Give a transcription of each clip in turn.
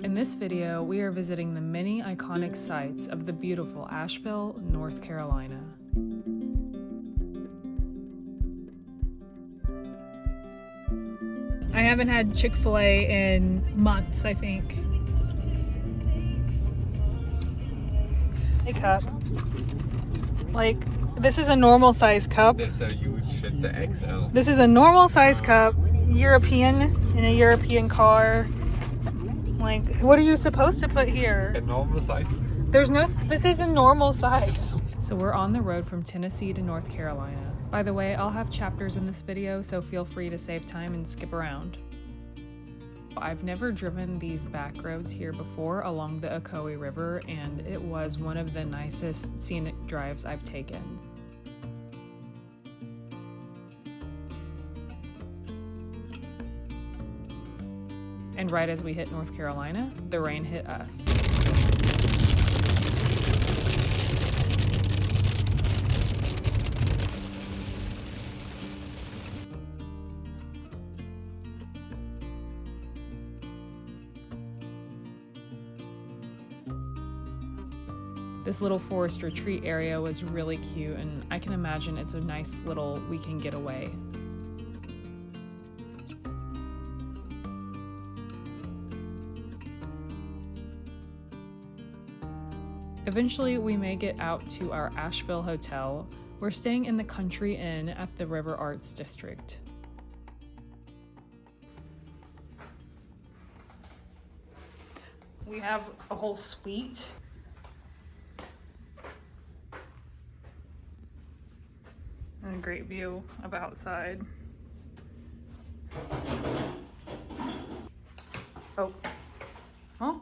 In this video, we are visiting the many iconic sites of the beautiful Asheville, North Carolina. I haven't had Chick-fil-A in months, I think. Hey, cup. Like, this is a normal size cup. It's a huge, it's an XL. This is a normal size cup, European, in a European car. Like, what are you supposed to put here? A normal size? There's no, this is a normal size. So we're on the road from Tennessee to North Carolina. By the way, I'll have chapters in this video, so feel free to save time and skip around. I've never driven these back roads here before along the Ocoee River, and it was one of the nicest scenic drives I've taken. And right as we hit North Carolina, the rain hit us. This little forest retreat area was really cute, and I can imagine it's a nice little weekend getaway. Eventually, we make it out to our Asheville hotel. We're staying in the Country Inn at the River Arts District. We have a whole suite. And a great view of outside. Oh. Oh,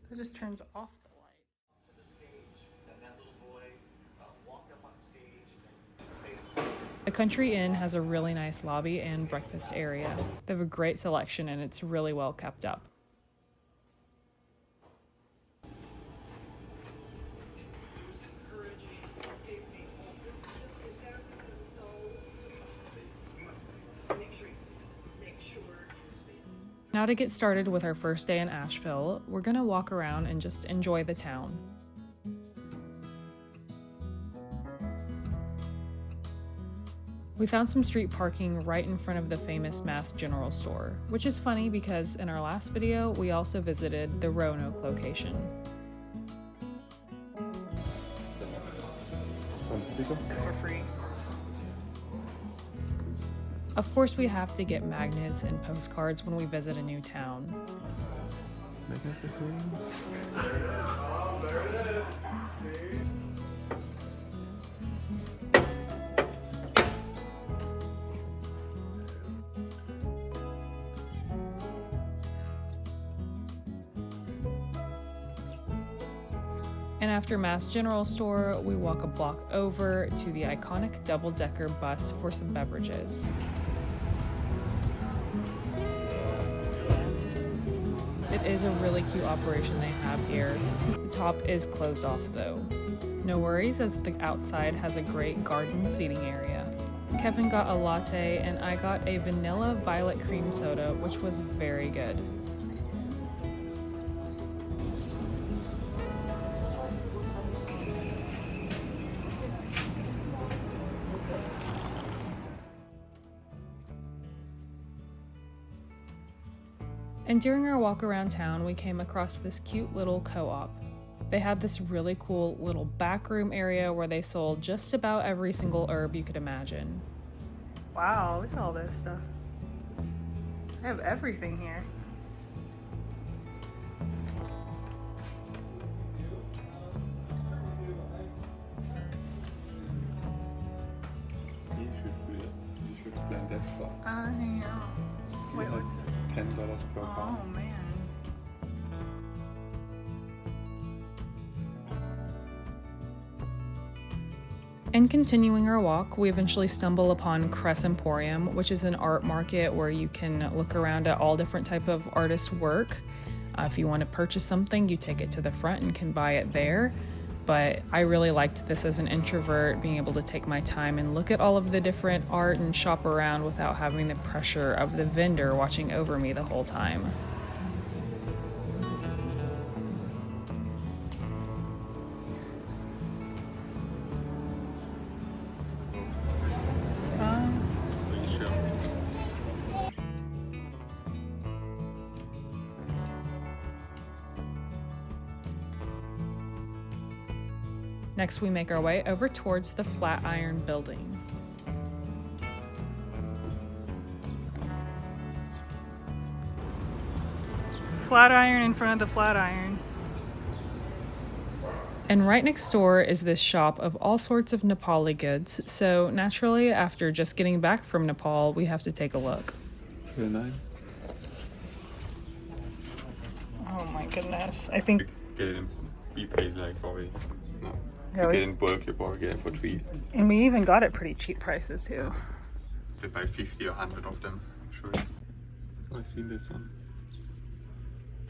that just turns off. The Country Inn has a really nice lobby and breakfast area. They have a great selection and it's really well kept up. Now to get started with our first day in Asheville, we're gonna walk around and just enjoy the town. We found some street parking right in front of the famous Mast general store, which is funny because in our last video, we also visited the Roanoke location. For free. Of course, we have to get magnets and postcards when we visit a new town. Magnets are cool. There it is. And after Mast General Store, we walk a block over to the iconic double-decker bus for some beverages. It is a really cute operation they have here. The top is closed off though. No worries, as the outside has a great garden seating area. Kevin got a latte and I got a vanilla violet cream soda, which was very good. And during our walk around town, we came across this cute little co-op. They had this really cool little back room area where they sold just about every single herb you could imagine. Wow, look at all this stuff. I have everything here. You should plan that stuff. I know. Wait, Yeah, what's it? $10 per pound. Oh man. And continuing our walk, we eventually stumble upon Kress Emporium, which is an art market where you can look around at all different type of artists' work. If you want to purchase something, you take it to the front and can buy it there. But I really liked this as an introvert, being able to take my time and look at all of the different art and shop around without having the pressure of the vendor watching over me the whole time. Next, we make our way over towards the Flatiron Building. Flatiron in front of the Flatiron. And right next door is this shop of all sorts of Nepali goods. So naturally, after just getting back from Nepal, we have to take a look. Very nice. Oh my goodness. I think Get it in, we paid like probably, no. Yeah, You we- get it in bulk, you probably get it for 3. and we even got it pretty cheap prices too. They buy 50 or 100 of them, sure. I've seen this one.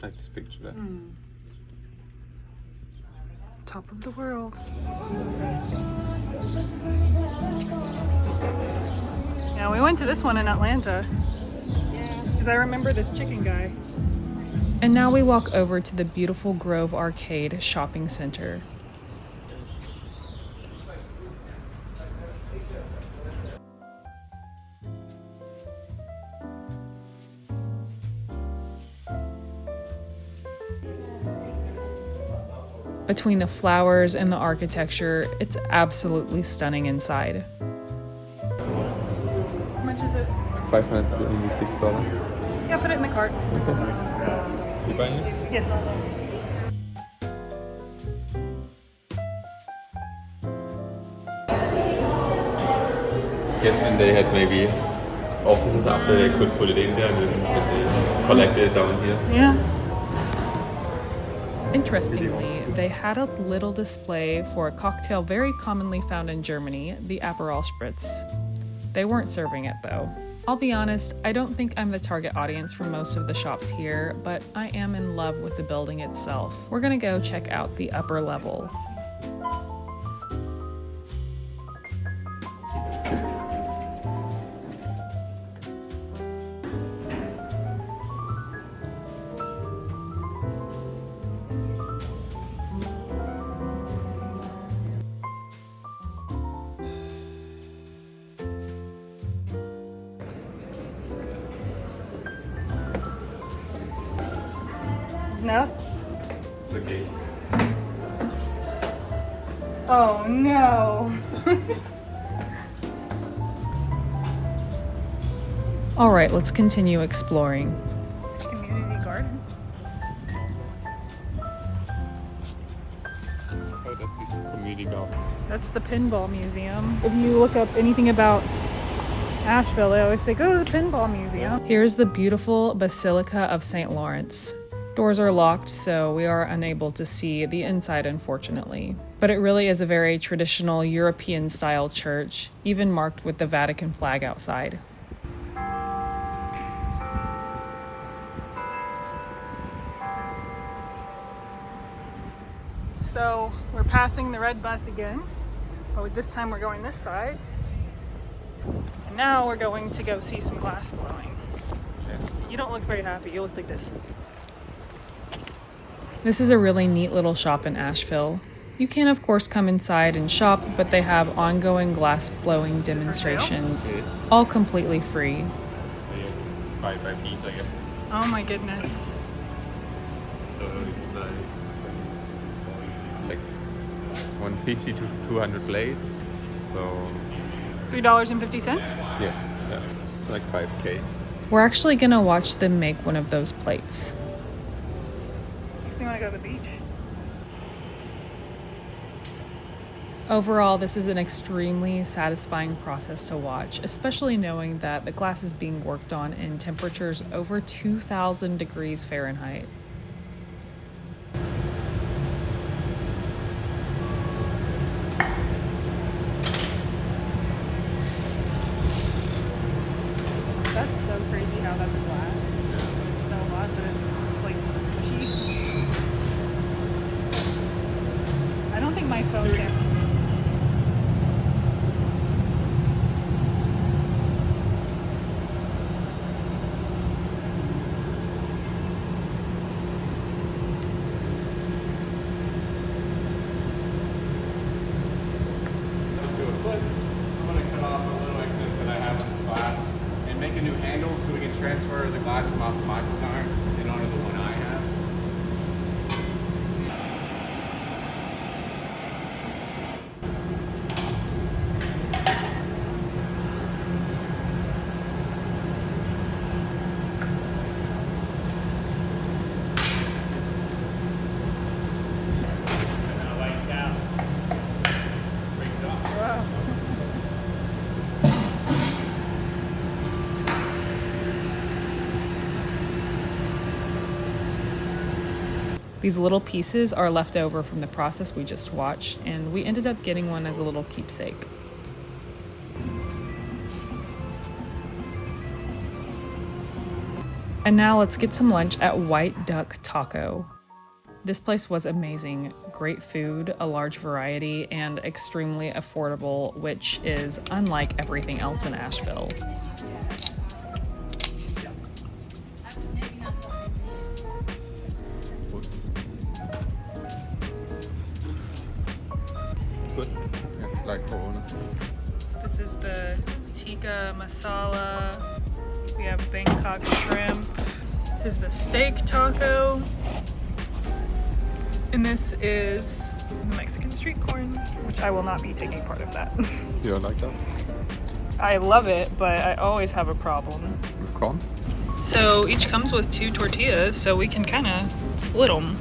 Like this picture there. Top of the world. Yeah, we went to this one in Atlanta. Because I remember this chicken guy. And now we walk over to the beautiful Grove Arcade shopping center. Between the flowers and the architecture, it's absolutely stunning inside. How much is it? $576. Yeah, put it in the cart. You buying it? Yes. Guess when they had maybe offices up there, they could put it in there and then they collected it down here. Yeah. Interestingly, they had a little display for a cocktail very commonly found in Germany, the Aperol Spritz. They weren't serving it though. I'll be honest, I don't think I'm the target audience for most of the shops here, but I am in love with the building itself. We're gonna go check out the upper level. No? It's okay. Oh no. All right, let's continue exploring. It's a community garden. Oh, that's this community garden. That's the pinball museum. If you look up anything about Asheville, they always say, go to the pinball museum. Here's the beautiful Basilica of St. Lawrence. Doors are locked, so we are unable to see the inside, unfortunately. But it really is a very traditional European-style church, even marked with the Vatican flag outside. So we're passing the red bus again, but this time we're going this side. And now we're going to go see some glass blowing. Yes. You don't look very happy, you look like this. This is a really neat little shop in Asheville. You can, of course, come inside and shop, but they have ongoing glass blowing demonstrations, all completely free. By piece, I guess. Oh my goodness. So it's like 150 to 200 blades. So $3.50? yes, yeah, it's like 5K. We're actually gonna watch them make one of those plates. Makes me want to go to the beach. Overall, this is an extremely satisfying process to watch, especially knowing that the glass is being worked on in temperatures over 2,000 degrees Fahrenheit. That's so crazy how that's glass. It's so hot that it's like squishy. I don't think my phone can. These little pieces are left over from the process we just watched, and we ended up getting one as a little keepsake. And now let's get some lunch at White Duck Taco. This place was amazing. Great food, a large variety, and extremely affordable, which is unlike everything else in Asheville. Good. Yeah, like Corona. This is the tikka masala. We have Bangkok shrimp. This is the steak taco. And this is the Mexican street corn, which I will not be taking part of that. You don't like that? I love it, but I always have a problem. With corn? So each comes with 2 tortillas, so we can kind of split them,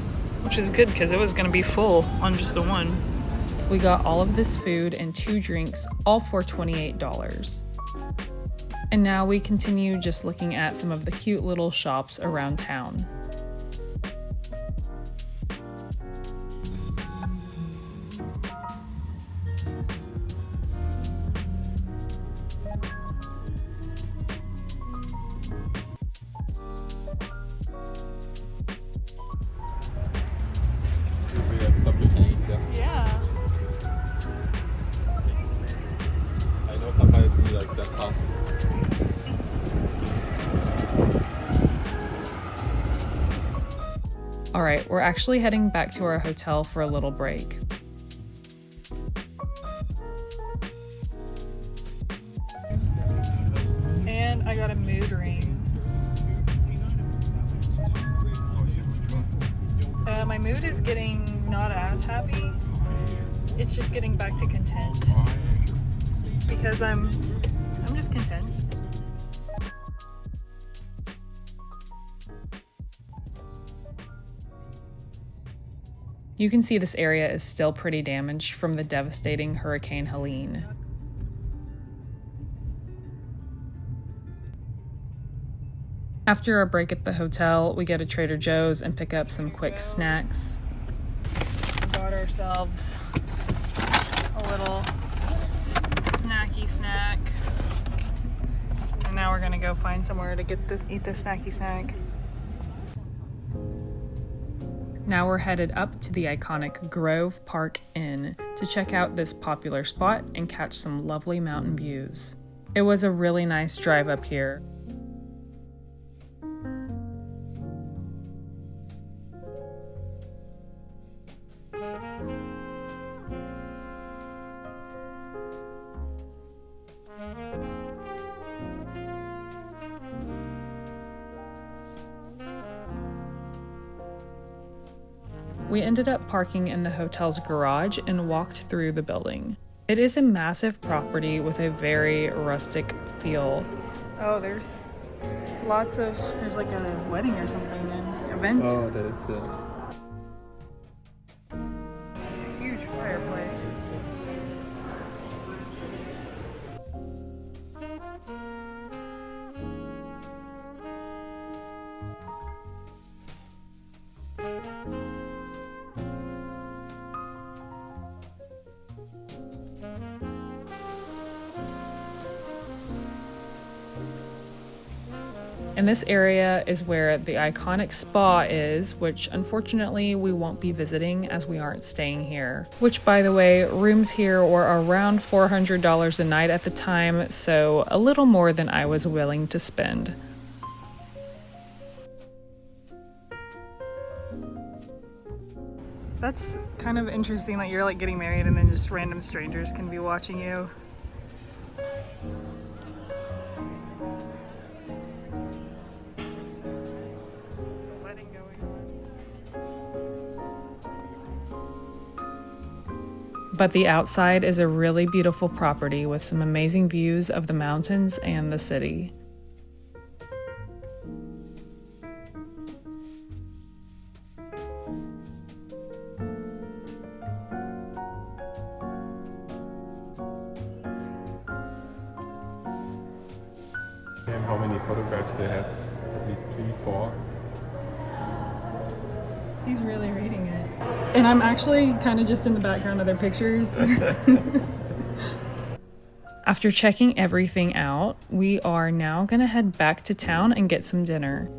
which is good because it was going to be full on just the one. We got all of this food and 2 drinks, all for $28. And now we continue just looking at some of the cute little shops around town. We have something to eat, yeah. Yeah. I know sometimes we like that part. All right, we're actually heading back to our hotel for a little break. And I got a mood ring. My mood is getting not as happy. It's just getting back to content. Because I'm just content. You can see this area is still pretty damaged from the devastating Hurricane Helene. After our break at the hotel, we go to Trader Joe's and pick up some quick snacks. We got ourselves a little snacky snack. And now we're gonna go find somewhere to eat the snacky snack. Now we're headed up to the iconic Grove Park Inn to check out this popular spot and catch some lovely mountain views. It was a really nice drive up here. We ended up parking in the hotel's garage and walked through the building. It is a massive property with a very rustic feel. Oh, there's like a wedding or something, an event. Oh, that is It's a huge fireplace. And this area is where the iconic spa is, which unfortunately we won't be visiting as we aren't staying here. Which, by the way, rooms here were around $400 a night at the time, so a little more than I was willing to spend. That's kind of interesting that you're like getting married and then just random strangers can be watching you. But the outside is a really beautiful property with some amazing views of the mountains and the city. And how many photographs they have? At least 3, 4. He's really reading it. And I'm actually kind of just in the background of their pictures. After checking everything out, we are now gonna head back to town and get some dinner.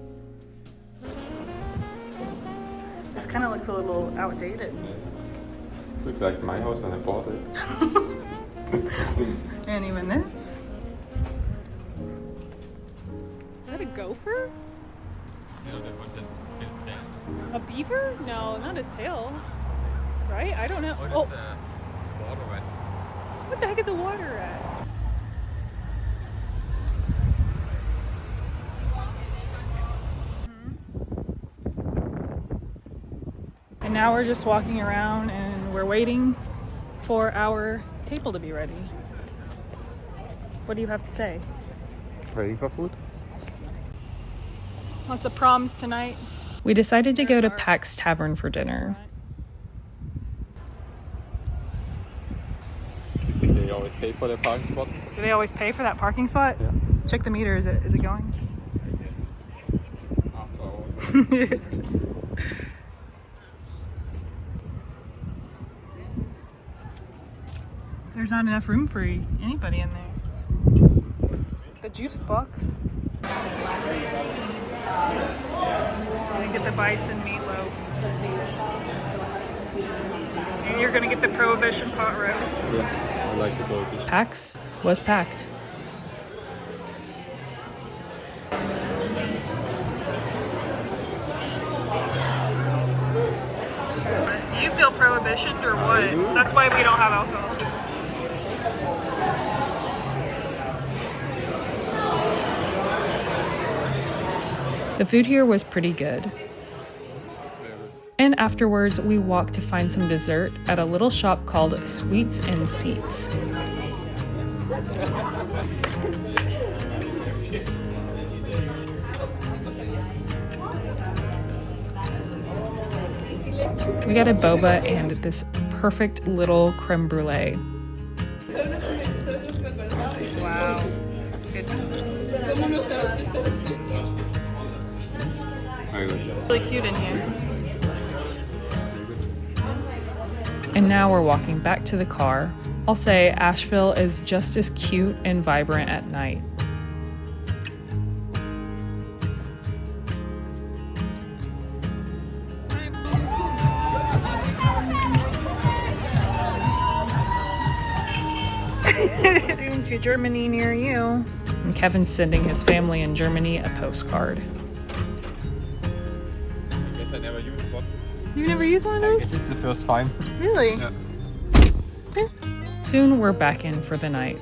This kind of looks a little outdated. Looks like my house when I bought it. And even this. Is that a gopher? A beaver? No, not his tail. Right? I don't know. Oh, that's a water rat. What the heck is a water rat? And now we're just walking around and we're waiting for our table to be ready. What do you have to say? Waiting for food? Lots of proms tonight. We decided to go to Pax Tavern for dinner. You think they always pay for their parking spot? Do they always pay for that parking spot? Yeah. Check the meter. Is it going? After hours. There's not enough room for anybody in there. The juice box. You get the bison meatloaf. And you're gonna get the Prohibition pot roast. Yeah, I like the Prohibition. Pax was packed. Do you feel prohibitioned or what? That's why we don't have alcohol. The food here was pretty good. And afterwards, we walked to find some dessert at a little shop called Sweets and Seats. We got a boba and this perfect little creme brulee. Wow. Good. Really cute in here. And now we're walking back to the car. I'll say Asheville is just as cute and vibrant at night. Soon to Germany near you. And Kevin's sending his family in Germany a postcard. I guess I never used one. You never used one of those? It's the first time. Really? Yeah. Soon we're back in for the night.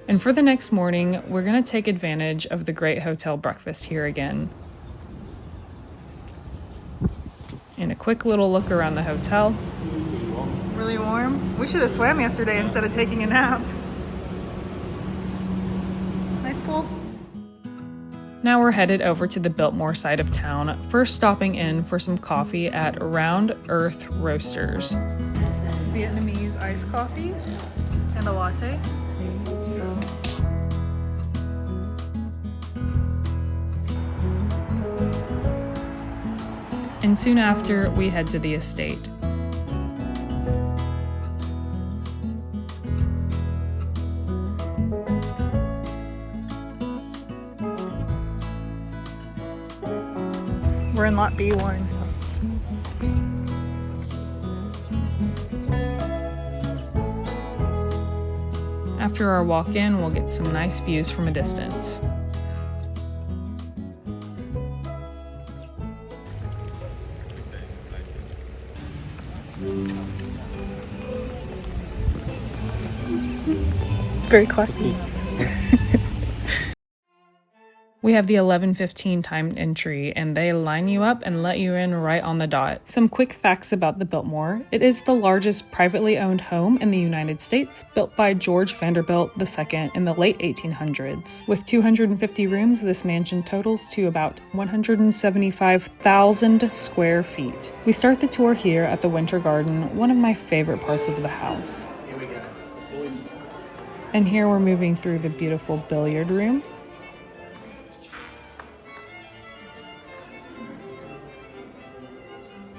And for the next morning, we're gonna take advantage of the great hotel breakfast here again. And a quick little look around the hotel. Really warm? We should have swam yesterday instead of taking a nap. Nice pool. Now we're headed over to the Biltmore side of town, first stopping in for some coffee at Round Earth Roasters. It's Vietnamese iced coffee and a latte. And soon after, we head to the estate. We're in lot B1. After our walk-in, we'll get some nice views from a distance. Very classy. We have the 11:15 timed entry, and they line you up and let you in right on the dot. Some quick facts about the Biltmore. It is the largest privately owned home in the United States, built by George Vanderbilt II in the late 1800s. With 250 rooms, this mansion totals to about 175,000 square feet. We start the tour here at the Winter Garden, one of my favorite parts of the house. And here we're moving through the beautiful billiard room.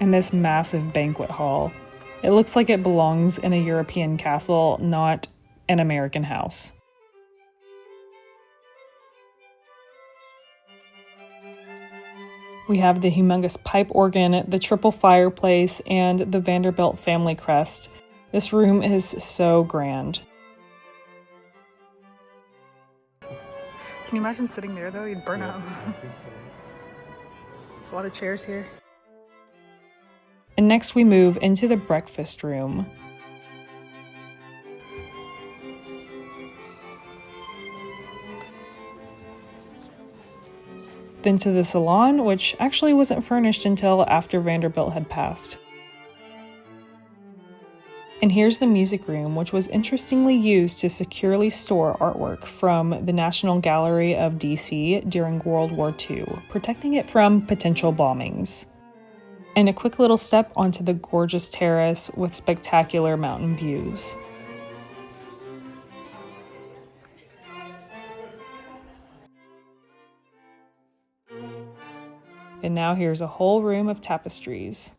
and this massive banquet hall. It looks like it belongs in a European castle, not an American house. We have the humongous pipe organ, the triple fireplace, and the Vanderbilt family crest. This room is so grand. Can you imagine sitting there though? You'd burn out. There's a lot of chairs here. And next we move into the breakfast room. Then to the salon, which actually wasn't furnished until after Vanderbilt had passed. And here's the music room, which was interestingly used to securely store artwork from the National Gallery of DC during World War II, protecting it from potential bombings. And a quick little step onto the gorgeous terrace with spectacular mountain views. And now here's a whole room of tapestries.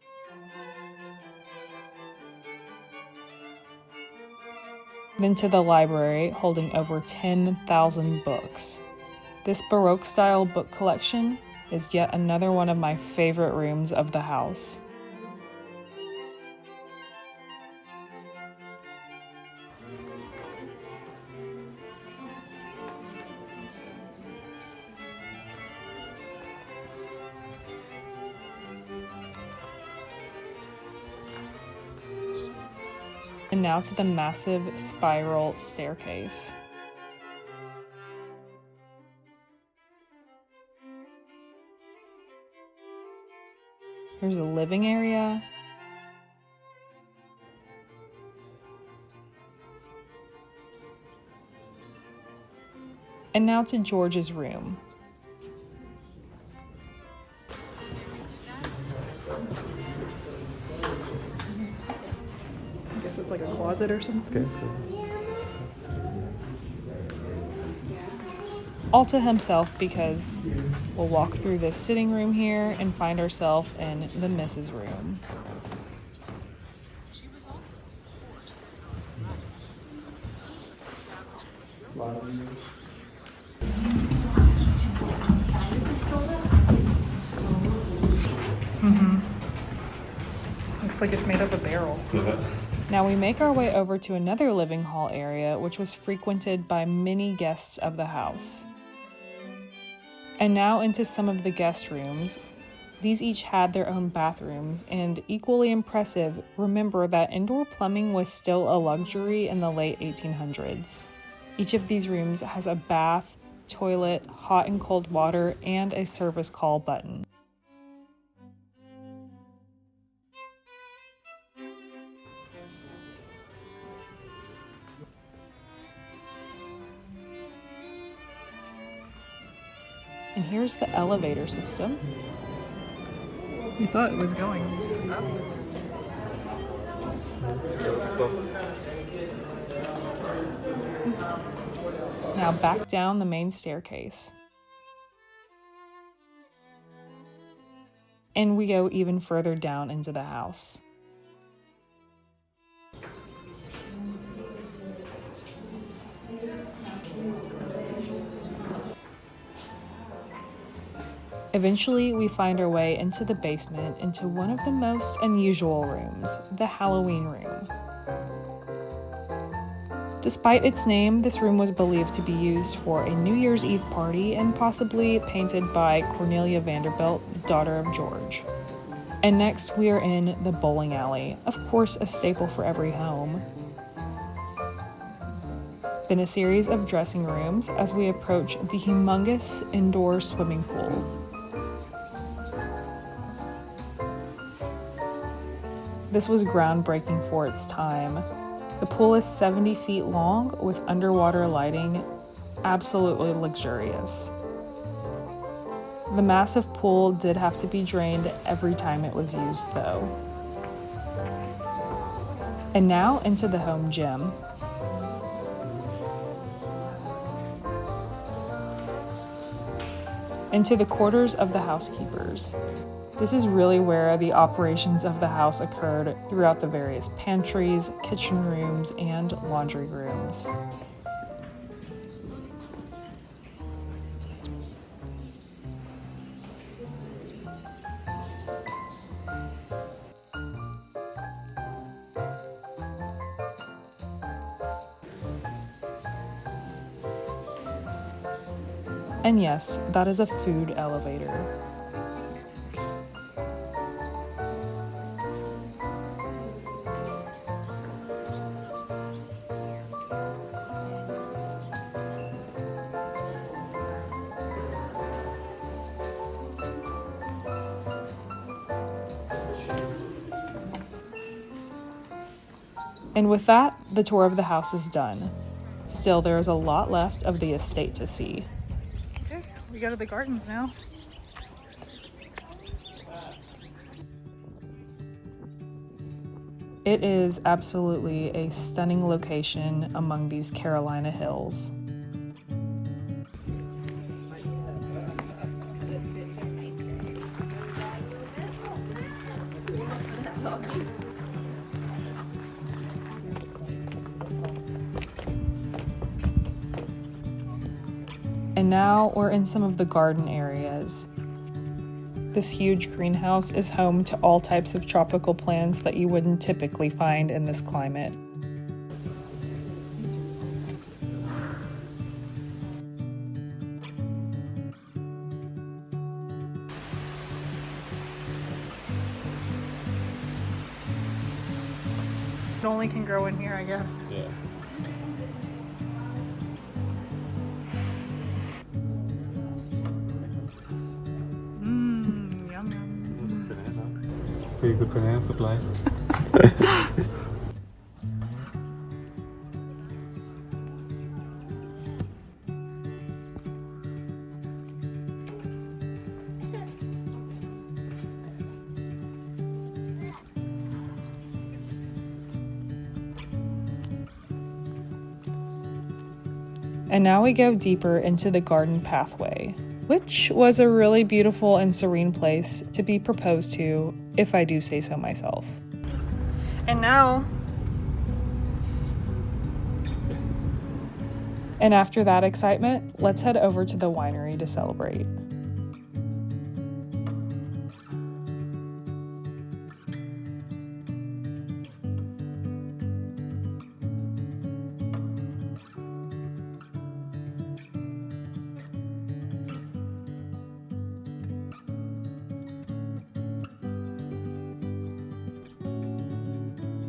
Then to the library, holding over 10,000 books. This Baroque-style book collection is yet another one of my favorite rooms of the house. And now to the massive spiral staircase. There's a living area. And now to George's room. I guess it's like a closet or something. All to himself, because we'll walk through this sitting room here and find ourselves in the Mrs. room. Looks like it's made of a barrel. Now we make our way over to another living hall area, which was frequented by many guests of the house. And now into some of the guest rooms. These each had their own bathrooms, and equally impressive, remember that indoor plumbing was still a luxury in the late 1800s. Each of these rooms has a bath, toilet, hot and cold water, and a service call button. And here's the elevator system. You thought it was going up. Now back down the main staircase. And we go even further down into the house. Eventually, we find our way into the basement, into one of the most unusual rooms, the Halloween room. Despite its name, this room was believed to be used for a New Year's Eve party and possibly painted by Cornelia Vanderbilt, daughter of George. And next, we are in the bowling alley, of course a staple for every home. Then a series of dressing rooms as we approach the humongous indoor swimming pool. This was groundbreaking for its time. The pool is 70 feet long with underwater lighting, absolutely luxurious. The massive pool did have to be drained every time it was used though. And now into the home gym. Into the quarters of the housekeepers. This is really where the operations of the house occurred throughout the various pantries, kitchen rooms, and laundry rooms. And yes, that is a food elevator. And with that, the tour of the house is done. Still, there is a lot left of the estate to see. Okay, we go to the gardens now. It is absolutely a stunning location among these Carolina hills. And now we're in some of the garden areas. This huge greenhouse is home to all types of tropical plants that you wouldn't typically find in this climate. It only can grow in here, I guess. Yeah. Yum yum. Pretty good banana supply. And now we go deeper into the garden pathway, which was a really beautiful and serene place to be proposed to, if I do say so myself. And now, And after that excitement, let's head over to the winery to celebrate.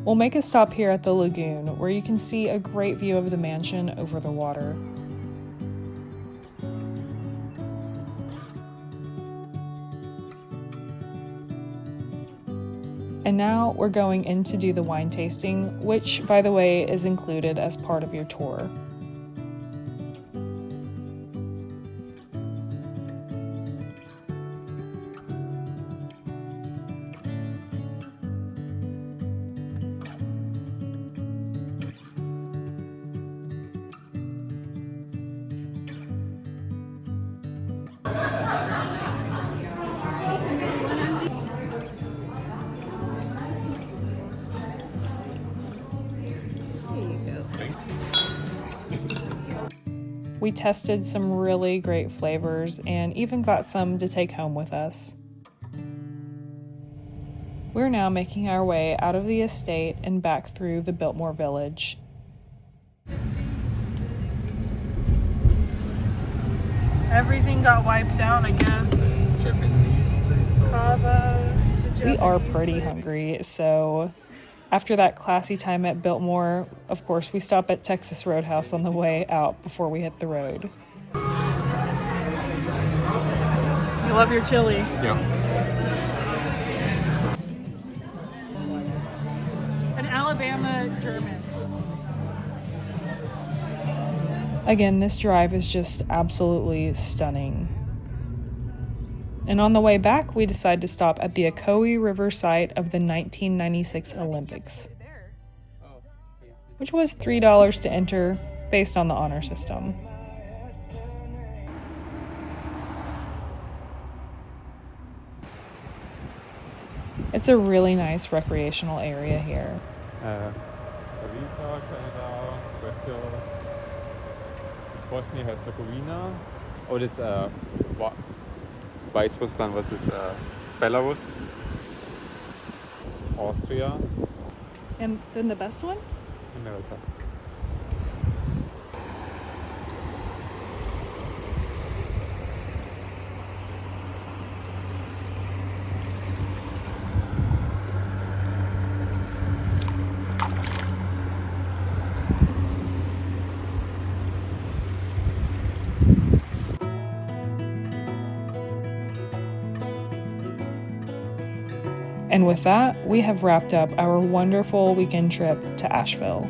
We'll make a stop here at the lagoon, where you can see a great view of the mansion over the water. And now we're going in to do the wine tasting, which, by the way, is included as part of your tour. We tested some really great flavors and even got some to take home with us. We're now making our way out of the estate and back through the Biltmore village. everything got wiped out, I guess. Kava. We are pretty hungry, so after that classy time at Biltmore, of course, we stop at Texas Roadhouse on the way out before we hit the road. You love your chili. Yeah. An Alabama German. Again, this drive is just absolutely stunning. And on the way back, we decide to stop at the Ocoee River site of the 1996 Olympics, which was $3 to enter based on the honor system. It's a really nice recreational area here. Canada, Brazil, Bosnia-Herzegovina. Oh, it's Weißrussland, was is Belarus, Austria, And then the best one? America. And with that, we have wrapped up our wonderful weekend trip to Asheville.